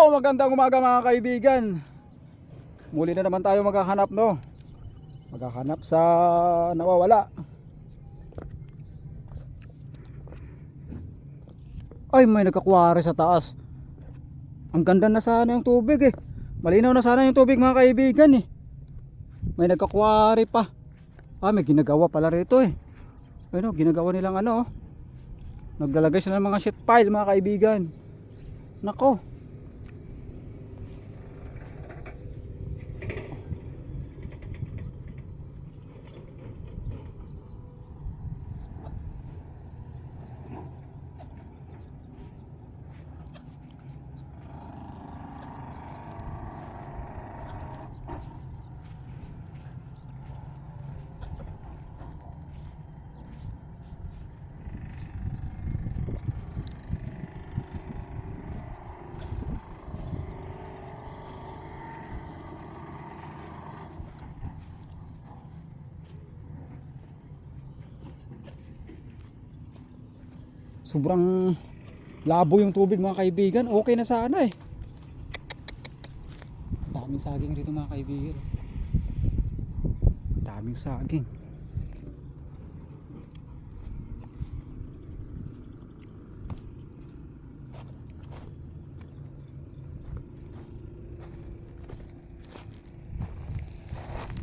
Magandang umaga mga kaibigan. Muli na naman tayo maghahanap, no? Maghahanap sa nawawala. Ay, may nagkakwari sa taas. Ang ganda na sana yung tubig eh. Malinaw na sana yung tubig mga kaibigan eh. May nagkakwari pa. May ginagawa pala rito eh. Ano, ginagawa nilang ano oh. Naglalagay sila ng mga sheet pile mga kaibigan. Nako. Sobrang labo yung tubig mga kaibigan. Okay na sana eh. Daming saging rito mga kaibigan. Daming saging.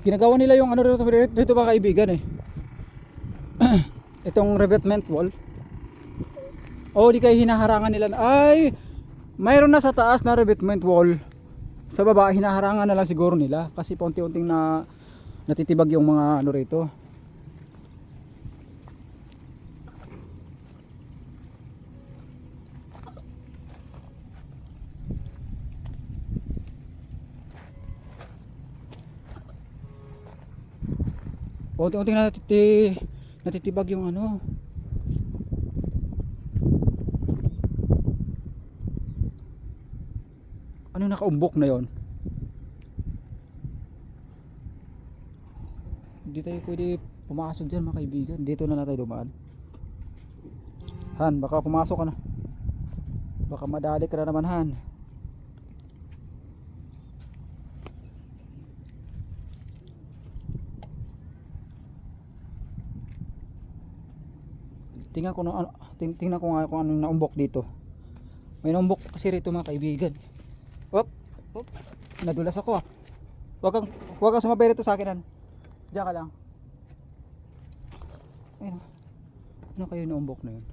Ginagawa nila yung ano rito mga kaibigan eh. Itong revetment wall. Di kayo hinaharangan nila. Ay, mayroon na sa taas na revetment wall. Sa baba hinaharangan na lang siguro nila kasi paunti-unting na natitibag yung mga ano rito. Paunti-unting natitibag yung ano. Ano nakaumbok na yon? Hindi tayo pwede pumasok dyan mga kaibigan. Dito na tayo dumaan. Han, baka pumasok ka na. Baka madali ka na naman Han. Tingnan ko nga kung anong naumbok dito. May naumbok kasi rito mga kaibigan. Op, nadulas ako ah. Huwag kang sumabay rito sa akin. Diyan ka lang. Ayun. Ano kayo naumbok na yun?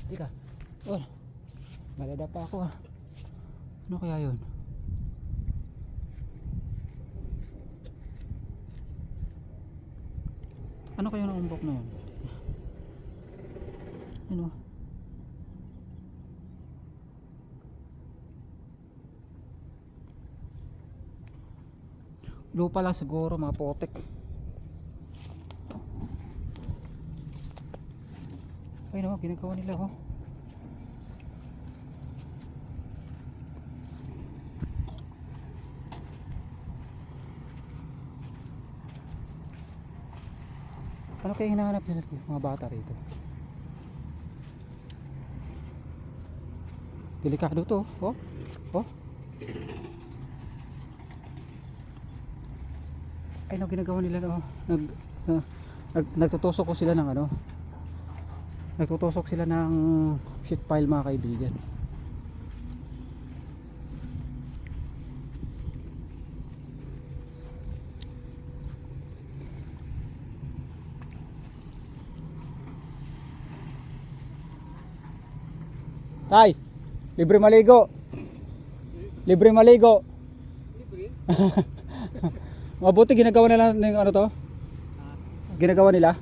Tika. Malada pa ako ah. Ano kaya yun? Ano kayo naumbok na yun? Ano? Lupa lang siguro mga potek. Ay no, ginagawa nila oh. Ano kaya hinahanap nila mga bata rito? Delikado to oh. Ay no, ginagawa nila no. Nagtutusok ko sila ng ano. Nagtutusok sila ng sheet pile mga kaibigan. Tay, libre maligo. Libre maligo. Libre? Mabuti ginagawa nila ng ano to? Ginagawa nila?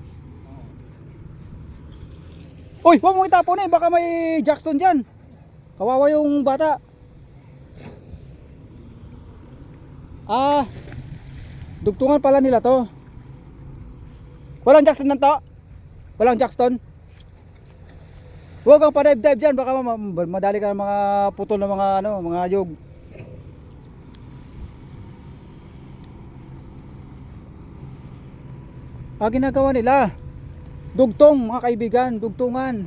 Uy, huwag mong itapon eh, baka may Jackson dyan. Kawawa yung bata. Dugtungan pala nila to. Walang Jackson nan to? Walang Jackson? Huwag kang pa-dive dyan, baka madali ka ng mga putol na mga ano, mga yog. Ginagawa nila dugtong mga kaibigan, dugtungan.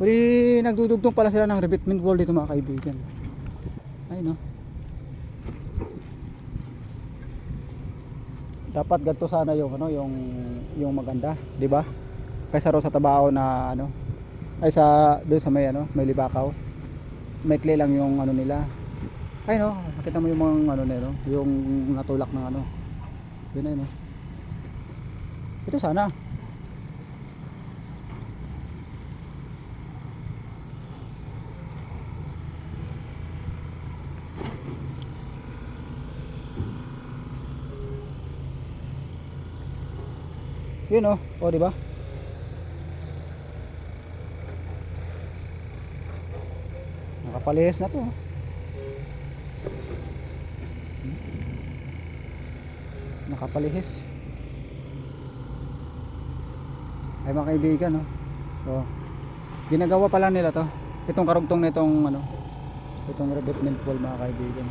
Pwede nagdudugtong pala sila ng revetment wall dito mga kaibigan. Ay no. Dapat ganito sana yung ano, yung maganda, 'di ba? Kaysa raw sa Tabao na ano, ay sa doon sa may ano, may Libakaw. Maikli lang yung ano nila. Ay no, nakita mo yung mga ano nila, yung natulak ng ano. Yun ay no. Ito sana. Yun oh, oh di ba? Nakapalihis na to. Nakapalihis. Ay mga kaibigan oh. Oh. Ginagawa pa lang nila to. Itong karugtong nitong ano, itong revetment wall mga kaibigan.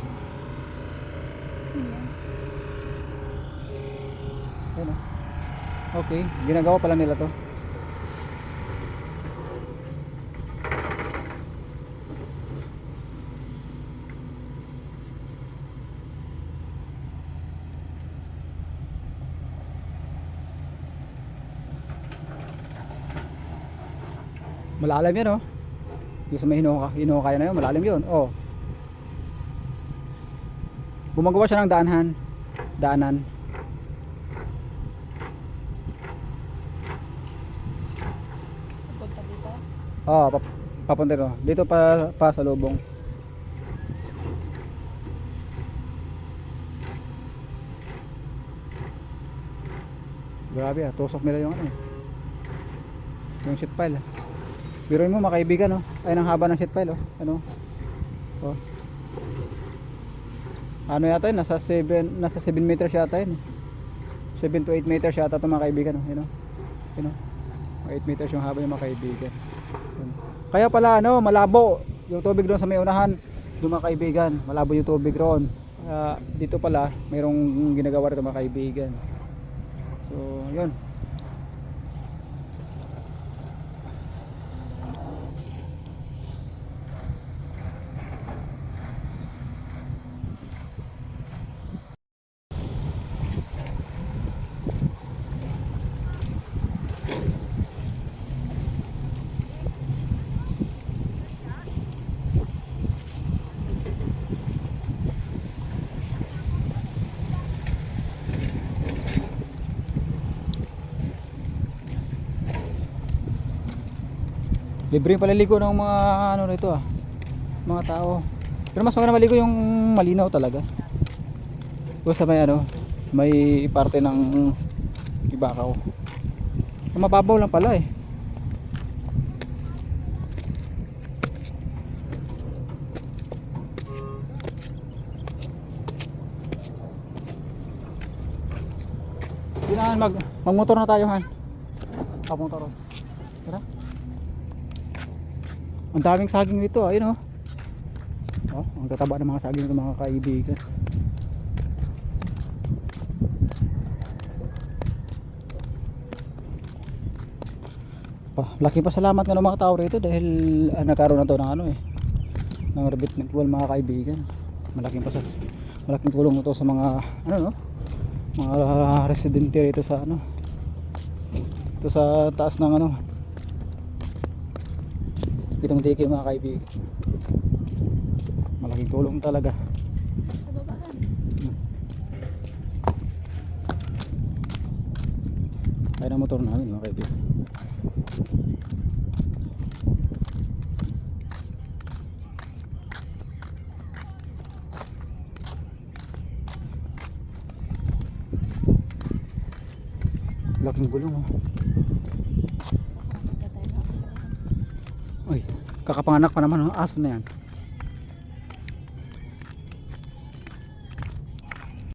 Ayan oh. Okay, ginagawa pa lang nila to. Malalim yan oh. Yung sa may hinukaya na yun, malalim yun oh. Gumagawa siya ng daanan. Punta dito. Oh, papunta dito. Dito pa sa lubong. Grabe ah, tusok nila yung ano eh. Yung sheet pile. Biruin mo mga kaibigan oh. Ay ang haba ng sheet pile oh. Ano? Oh. Ano yata yun? Nasa 7 meters yata yun. 7 to 8 meters yata ito mga kaibigan oh. Yun oh. Yun oh. 8 meters yung haba yung mga kaibigan. Yun. Kaya pala ano, malabo yung tubig doon sa may unahan. Yung mga kaibigan, malabo yung tubig roon. Dito pala mayroong ginagawa rito mga kaibigan. So, yun. Libreng paliligo ng mga ano nito ah, mga tao. Pero mas maganda maligo yung malinaw talaga. Basta may ano, may parte ng Ibakaw. Mababaw lang pala eh. Kailangan magmotor na tayo han. Motor. Tara. Ang daming saging dito, ayun oh. Oh, ang tataba ng mga saging nito mga kaibigan. Laki pa salamat nga ng mga tao rito dahil nagkaroon na to ng ano eh, ng revetment wall mga kaibigan. Malaking tulong ito sa mga ano no, mga residente rito sa ano, ito sa taas ng ano, itong dike mga kaibigan. Malaking tulong talaga. Sa babaan. Kaya ng motor namin mga kaibigan. Laking gulong oh. Uy, kakapanganak pa naman ang aso na yan.